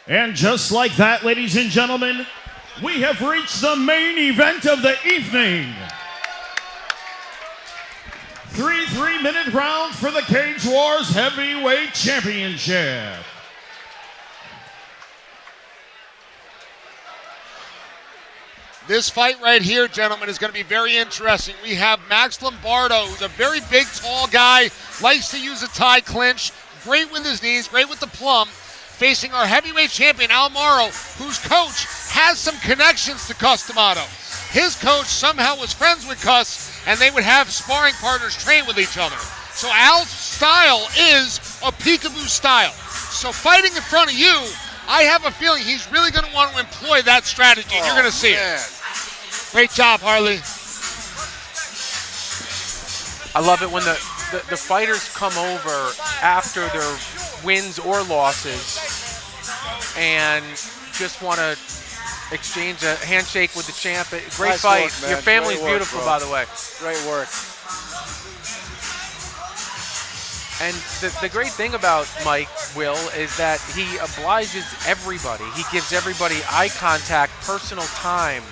And just like that, ladies and gentlemen, we have reached the main event of the evening. 3 3-minute rounds for the Cage Wars Heavyweight Championship. This fight right here, gentlemen, is going to be very interesting. We have Max Lombardo, who's a very big, tall guy, likes to use a tie clinch, great with his knees, great with the plum, facing our heavyweight champion, Al Morrow, whose coach has some connections to Cus D'Amato. His coach somehow was friends with Cus, and they would have sparring partners train with each other. So Al's style is a peekaboo style. So fighting in front of you, I have a feeling he's really going to want to employ that strategy. You're going to see it. Great job, Harley. I love it when the fighters come over after their wins or losses and just want to exchange a handshake with the champ. Great Nice fight. work, man. Your family's Great work, beautiful, bro. by the way. Great work. And the great thing about Mike, Will, is that he obliges everybody. He gives everybody eye contact, personal time.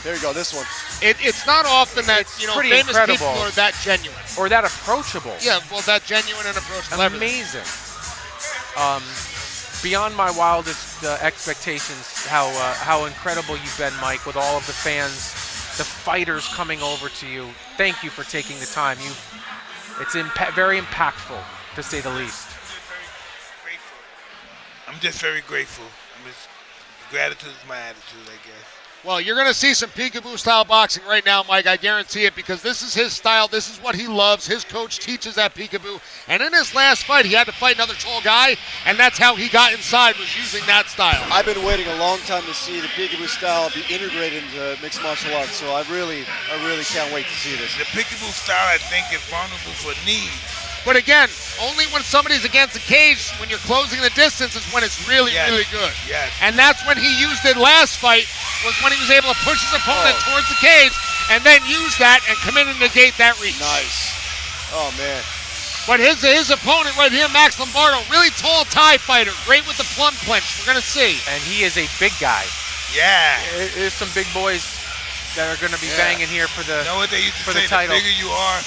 There you go, this one. It's not often that, It's you know, pretty famous incredible. people are that genuine. Or that approachable. Yeah, well, that genuine and approachable. Amazing. Beyond my wildest expectations, how incredible you've been, Mike, with all of the fans, the fighters coming over to you. Thank you for taking the time. It's very impactful, to say the least. I'm just very grateful. Gratitude is my attitude, I guess. Well, you're going to see some peekaboo-style boxing right now, Mike. I guarantee it, because this is his style. This is what he loves. His coach teaches that peekaboo. And in his last fight, he had to fight another tall guy, and that's how he got inside, was using that style. I've been waiting a long time to see the peekaboo style be integrated into mixed martial arts, so I really can't wait to see this. The peekaboo style, I think, is vulnerable for knees. But again, only when somebody's against the cage, when you're closing the distance, is when it's really, really good. Yes. And that's when he used it last fight, was when he was able to push his opponent towards the cage and then use that and come in and negate that reach. Nice. Oh, man. But his opponent right here, Max Lombardo, really tall tie fighter, great with the plum clinch. We're going to see. And he is a big guy. Yeah. There's some big boys that are going to be banging here for the, You know what they used to for say, the title. the bigger you are,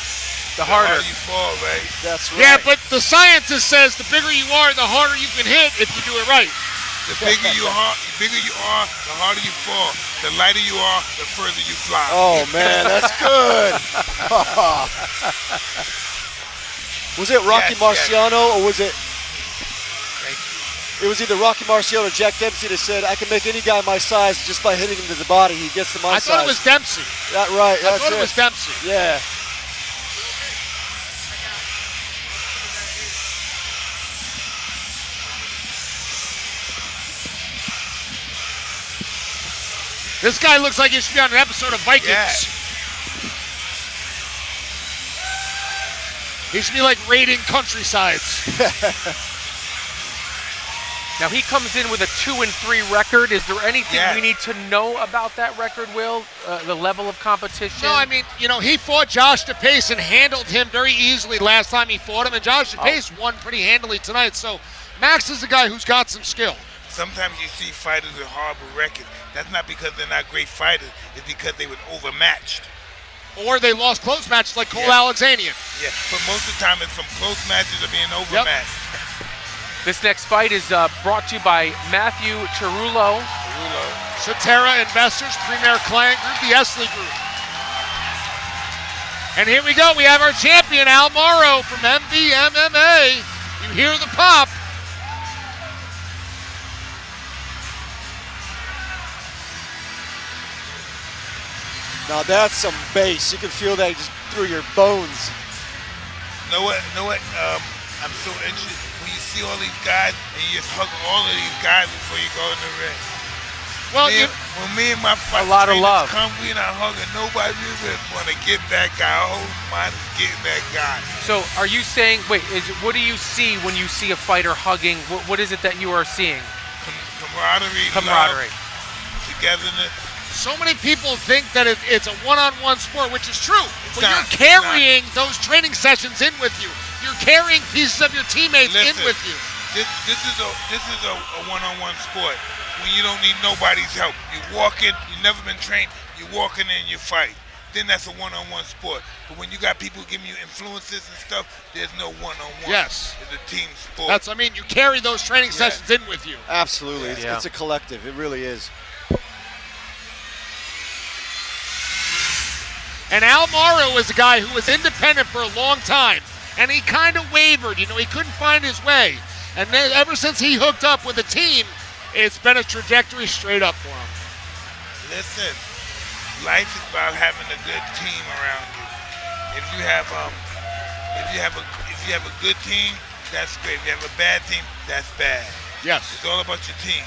the harder you fall, right? That's right. Yeah, but the scientist says the bigger you are, the harder you can hit if you do it right. The bigger you are, the harder you fall. The lighter you are, the further you fly. Oh, man, that's good. Was it Rocky Marciano or was it? It was either Rocky Marciano or Jack Dempsey that said, I can make any guy my size just by hitting him to the body. He gets to my size. I thought it was Dempsey. That right. I thought it was Dempsey. Yeah. This guy looks like he should be on an episode of Vikings. Yeah. He should be like raiding countrysides. Now he comes in with a 2-3 record. Is there anything we need to know about that record, Will? The level of competition? No, I mean, you know, he fought Josh DePace and handled him very easily last time he fought him, and Josh DePace won pretty handily tonight. So Max is a guy who's got some skill. Sometimes you see fighters with horrible records. That's not because they're not great fighters. It's because they were overmatched. Or they lost close matches like Cole Alexanian. Yeah, but most of the time it's from close matches or being overmatched. This next fight is brought to you by Matthew Cerullo. Cetera Investors, Premier Client Group, the Esley Group. And here we go. We have our champion, Al Morrow from MVMMA. You hear the pop. Now that's some bass. You can feel that just through your bones. Know what? I'm so interested when you see all these guys and you just hug all of these guys before you go in the ring. Well, when me and my fight lot of love. come, we not hugging nobody. We just want to get that guy. Our whole mind is getting that guy. So are you saying, what do you see when you see a fighter hugging? What is it that you are seeing? Camaraderie. Love, togetherness. So many people think that it's a one-on-one sport, which is true. But you're carrying those training sessions in with you. You're carrying pieces of your teammates in with you. This is a one-on-one sport when you don't need nobody's help. You walk in, you've never been trained, you walk in and you fight. Then that's a one-on-one sport. But when you got people giving you influences and stuff, there's no one-on-one. Yes. It's a team sport. You carry those training sessions in with you. Absolutely. Yeah. It's a collective. It really is. And Al Morrow is a guy who was independent for a long time, and he kind of wavered. He couldn't find his way. And then ever since he hooked up with a team, it's been a trajectory straight up for him. Listen, life is about having a good team around you. If you have a good team, that's great. If you have a bad team, that's bad. Yes. It's all about your team.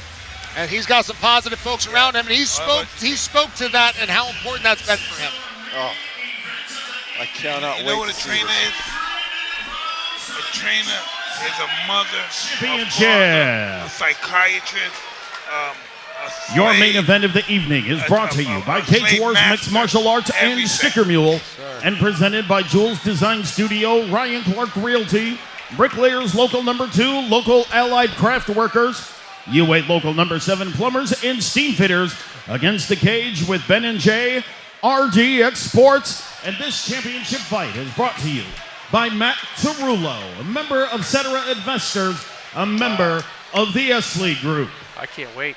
And he's got some positive folks around him, and he spoke to that and how important that's been for him. Oh, I cannot wait. You know what to a see trainer this. is? A trainer is a mother, Championship. a psychiatrist, Your main event of the evening is brought to you by Cage Wars Mixed Martial Arts and Sticker Mule, and presented by Jules Design Studio, Ryan Clark Realty, Bricklayers Local Number 2, Local Allied Craft Workers, U8 Local Number 7 Plumbers and Steam Fitters, Against the Cage with Ben and Jay, RDX Sports, and this championship fight is brought to you by Matt Tarullo, a member of Cetera Investors, a member of the Esley Group. I can't wait.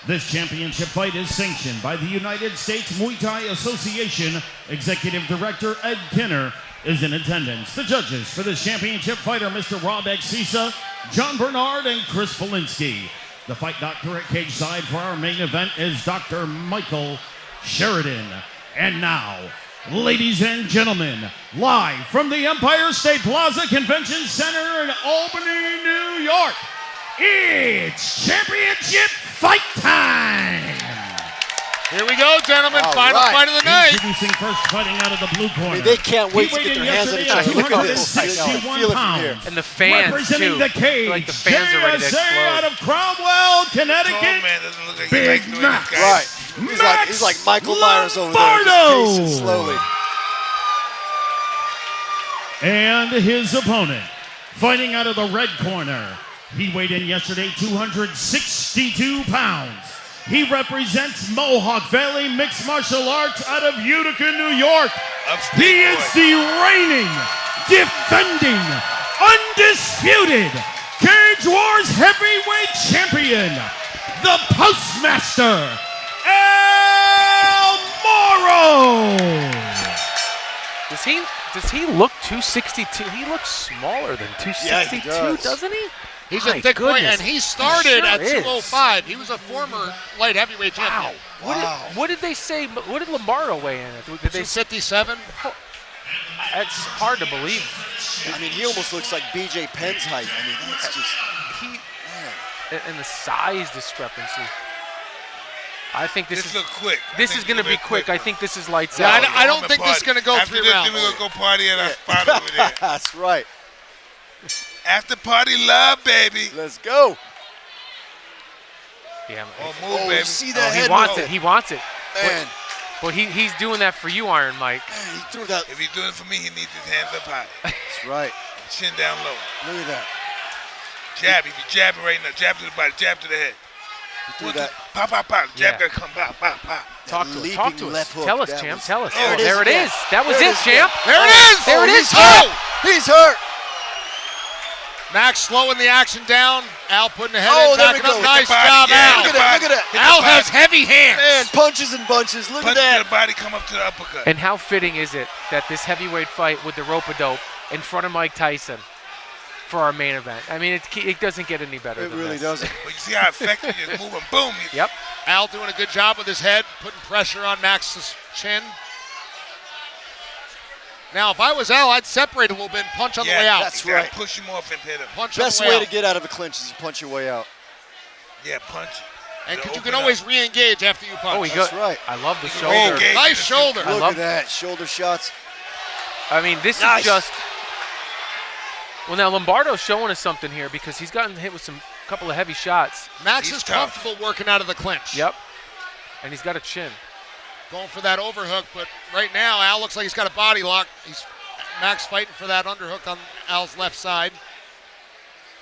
This championship fight is sanctioned by the United States Muay Thai Association. Executive Director Ed Kinner is in attendance. The judges for this championship fight are Mr. Rob Exisa, John Bernard, and Chris Polinsky. The fight doctor at cage side for our main event is Dr. Michael Sheridan. And now, ladies and gentlemen, live from the Empire State Plaza Convention Center in Albany, New York, it's championship fight time! Here we go, gentlemen. All Final right. fight of the night. Introducing first, fighting out of the blue corner. I mean, they can't wait He to get weighed their in hands on each yesterday other. at Look at this. I can 261 feel it from here. pounds. And the fans, Representing too. the cage, Like the fans are ready to JSA explode. out of Cromwell, Tall Connecticut, man doesn't look like he Big likes the way Mac. this guy Right. He's like Michael Myers over there, just Lombardo. pacing slowly. And his opponent, fighting out of the red corner. He weighed in yesterday 262 pounds. He represents Mohawk Valley Mixed Martial Arts out of Utica, New York. Upstate He is boy. the reigning, defending, undisputed Cage Wars heavyweight champion, the Postmaster, El Moro. Does he look 262? He looks smaller than 262, does. doesn't he? He's My a thick boy, goodness. and he started Sure at is. 205. He was a former light heavyweight champion. What did they say? What did Lombardo weigh in at? Did they say 257. that's hard to believe? I mean, he almost looks like BJ Penn's height. I mean, that's just... And the size discrepancy. I think this This is look quick. this is going to be quick. I think this is lights Yeah, out. I don't think this is going to go After 3 this, rounds. then we're going to go party at our spot over there. That's right. After party love, baby. Let's go. Yeah, Oh, move, baby. See that he head wants roll. it. He wants it. Man, But he's doing that for you, Iron Mike. man, he threw that. If he's doing it for me, he needs his hands up high. That's right. Chin down low. Look at that. Jab. He be jabbing right now. Jab to the body. Jab to the head. He threw One, that. two, pop, pop, pop. Jab Yeah. gotta come. Pop, pop, pop. Talk to us. leaping Talk to left us. hook, Tell us, that champ. was- Tell us. There it is There it again. is. That was There it it, is champ. There it is. There it he's is. hurt. Oh! He's hurt. Max slowing the action down. Al putting the head Oh, in, there we backing up. go. Nice Body, job, yeah, Al. look Look at that. Look at that. Al has heavy hands. Man, punches and bunches. Look Punch at to that. the body, come up to the uppercut. And how fitting is it that this heavyweight fight with the rope-a-dope in front of Mike Tyson for our main event? I mean, it doesn't get any better It than really this. doesn't. But you see how effective he is moving. Boom. Yep. Al doing a good job with his head, putting pressure on Max's chin. Now, if I was Al, I'd separate a little bit and punch on the way out. that's You gotta right. push him off and hit him. Punch Best on the way way out. to get out of a clinch is you punch your way out. Yeah, punch. And you Open can up. always re-engage after you punch. Oh, he That's got. right. I love the can shoulder. re-engage. Nice shoulder. I Look love- at that. Shoulder shots. I mean, this Nice. is just. Well, now Lombardo's showing us something here because he's gotten hit with some couple of heavy shots. Max He's is tough. comfortable working out of the clinch. Yep. And he's got a chin. Going for that overhook, but right now Al looks like he's got a body lock. Max fighting for that underhook on Al's left side.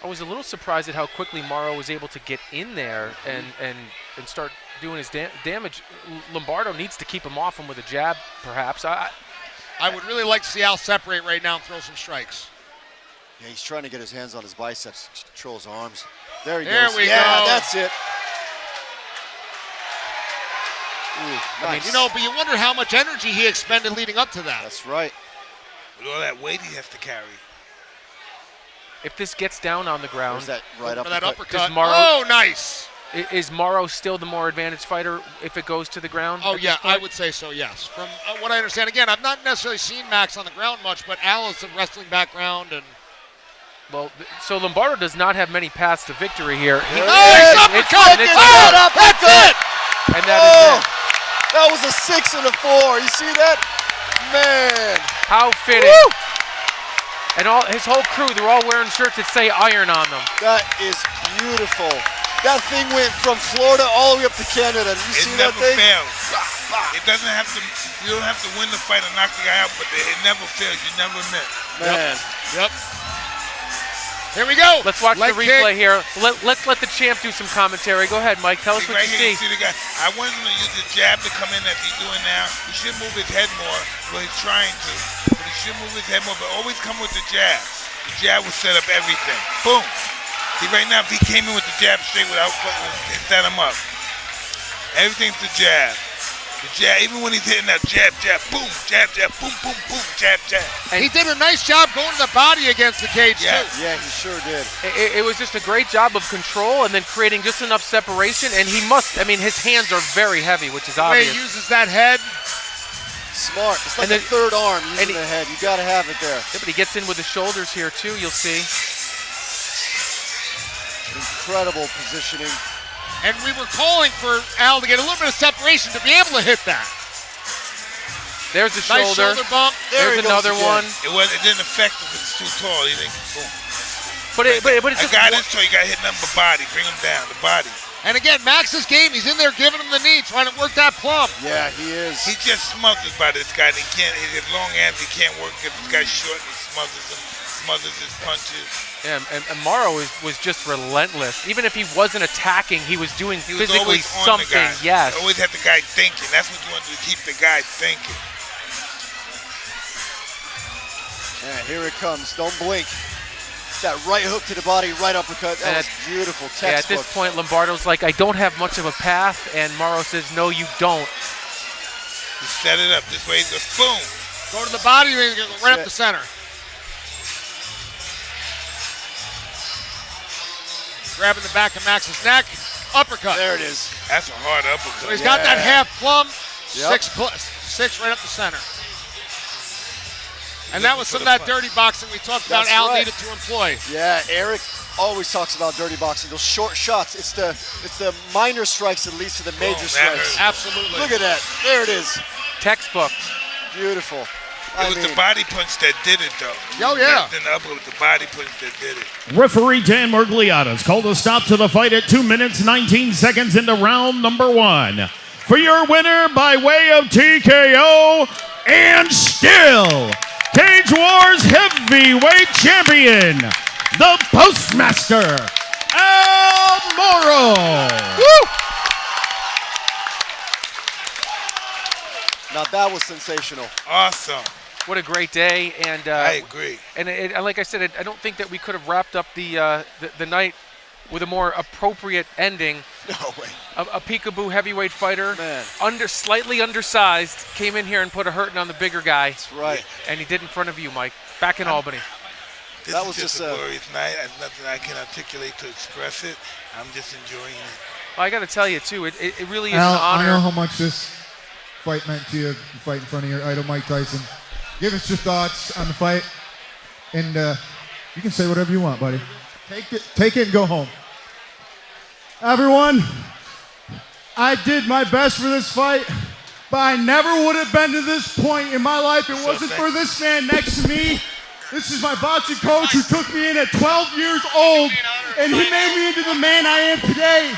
I was a little surprised at how quickly Morrow was able to get in there and start doing his damage. Lombardo needs to keep him off him with a jab, perhaps. I would really like to see Al separate right now and throw some strikes. Yeah, he's trying to get his hands on his biceps, control his arms. There he there goes. We yeah, go. That's it. Ooh, nice. But you wonder how much energy he expended leading up to that. That's right. With all that weight he has to carry. If this gets down on the ground, There's that right for that uppercut. uppercut. Morrow- Oh, nice. is Morrow still the more advantaged fighter if it goes to the ground? Oh, at yeah, this point? I would say so, yes. From what I understand, again, I've not necessarily seen Max on the ground much, but Al has a wrestling background. And Well, so Lombardo does not have many paths to victory here. nice uppercut! It's That's it! And that is it. That was a 6 and a 4. You see that? Man. How fitting. Woo! And his whole crew, they're all wearing shirts that say iron on them. That is beautiful. That thing went from Florida all the way up to Canada. Did you see that thing? It never fails. It doesn't have to. You don't have to win the fight or knock the guy out, but it never fails. You never miss. Man. Yep. Here we go. Let's watch Leg the replay kick. here. Let's let the champ do some commentary. Go ahead, Mike. Tell us what Right you here, see. you see the guy. I want him to use the jab to come in as he's doing now. He should move his head more, but he's trying to. But he should move his head more, but always come with the jab. The jab will set up everything. Boom. See, right now, if he came in with the jab straight without it set him up. Everything's the jab. The jab, even when he's hitting that jab, jab, boom, boom, boom, boom, jab, jab. He did a nice job going to the body against the cage, Yeah. too. Yeah, he sure did. It was just a great job of control and then creating just enough separation. And he must, I mean, his hands are very heavy, which is The way obvious. he uses that head. Smart. It's like And the third arm using he- the head. You got to have it there. Yeah, but he gets in with the shoulders here, too, you'll see. Incredible positioning. And we were calling for Al to get a little bit of separation to be able to hit that. There's the Nice shoulder. shoulder bump. There he There's goes another again. one. It didn't affect him because it's too tall. He didn't, boom. But it's A just guy this tall, you got to hit nothing but body. Bring him down, the body. And again, Max's game, he's in there giving him the knee, trying to work that plum. Yeah, he is. He just smothers by this guy. And he can't, his long hands, he can't work if this guy's short and he smothers him, smothers his punches. Yeah, and Morrow was just relentless. Even if he wasn't attacking, he was doing He was physically always on the something. guy. Yes. Always had the guy thinking. That's what you want to do, keep the guy thinking. Yeah, here it comes. Don't blink. That right hook to the body, right uppercut. That was beautiful. Textbook. Yeah, at this point, Lombardo's like, I don't have much of a path, and Morrow says, no, you don't. He set it up. This way he goes, boom. Go to the body, then go right up the center. Grabbing the back of Max's neck. Uppercut. There it is. That's a hard uppercut. So he's got that half plum. Yep. Six right up the center. And that was some of that dirty boxing we talked about That's Al right. needed to employ. Yeah, Eric always talks about dirty boxing. Those short shots. It's the minor strikes that leads to the major that strikes. hurt. Absolutely. Look at that. There it is. Textbook. Beautiful. It was the body punch that did it, though. Oh, yeah. Then the uppercut was the body punch that did it. Referee Dan Mergliata has called a stop to the fight at 2 minutes, 19 seconds into round number 1. For your winner by way of TKO and still Cage Wars heavyweight champion, the Postmaster, Al Morrow. Woo! Now that was sensational. Awesome. What a great day. And I agree. And like I said, I don't think that we could have wrapped up the night with a more appropriate ending. No way. A peekaboo heavyweight fighter, Man. slightly undersized, came in here and put a hurting on the bigger guy. That's right. And he did in front of you, Mike, back in Albany. This That is was just just a a- glorious night. There's nothing I can articulate to express it. I'm just enjoying it. Well, I got to tell you, too, it really is Al, an honor. I know how much this fight meant to you, the fight in front of your idol, Mike Tyson. Give us your thoughts on the fight, and you can say whatever you want, buddy. Take it and go home. Everyone, I did my best for this fight, but I never would have been to this point in my life. It wasn't for this man next to me. This is my boxing coach who took me in at 12 years old, and he made me into the man I am today.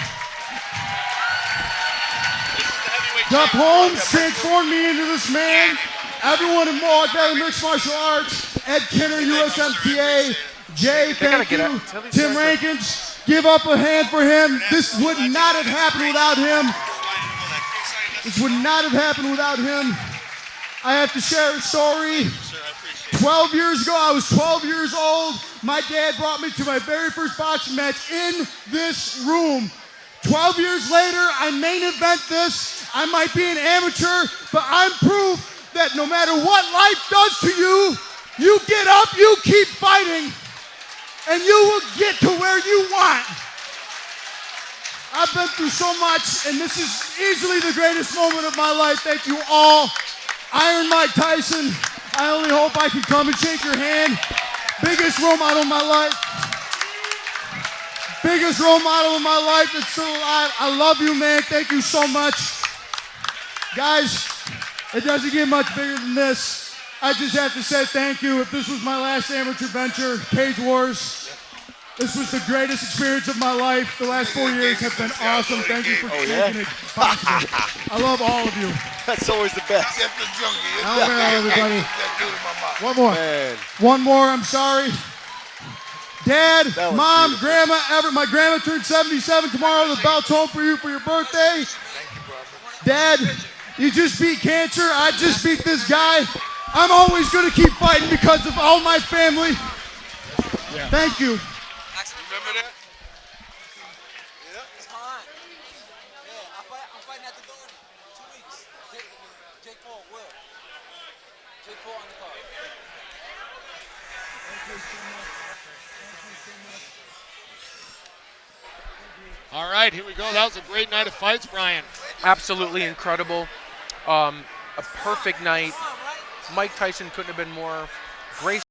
Jeff Holmes transformed me into this man. Everyone in Muay Thai mixed martial arts, Ed Kinner, USMTA, Jay, thank you. Tim Rankins, give up a hand for him. This would not have happened without him. This would not have happened without him. I have to share a story. 12 years ago, I was 12 years old. My dad brought me to my very first boxing match in this room. 12 years later, I main event this. I might be an amateur, but I'm proof that no matter what life does to you, you get up, you keep fighting, and you will get to where you want. I've been through so much, and this is easily the greatest moment of my life. Thank you all. Iron Mike Tyson, I only hope I can come and shake your hand. Biggest role model of my life. Biggest role model of my life that's still alive. I love you, man. Thank you so much. Guys, it doesn't get much bigger than this. I just have to say thank you. If this was my last amateur venture, Cage Wars, this was the greatest experience of my life. The last 4 years have been awesome. Thank you for making it possible. I love all of you. That's always the best. Everybody. One more. Man. One more, I'm sorry. Dad, Mom, beautiful. Grandma, my grandma turned 77 tomorrow. The belt's home for you for your birthday. Dad, you just beat cancer. I just beat this guy. I'm always going to keep fighting because of all my family. Yeah. Thank you. Remember that? Yeah. It's hot. Yeah, I'm fighting at the door in 2 weeks. Jake Paul will. Jake Paul on the card. Thank you so much. All right, here we go. That was a great night of fights, Brian. Absolutely incredible. A perfect night. Mike Tyson couldn't have been more graceful.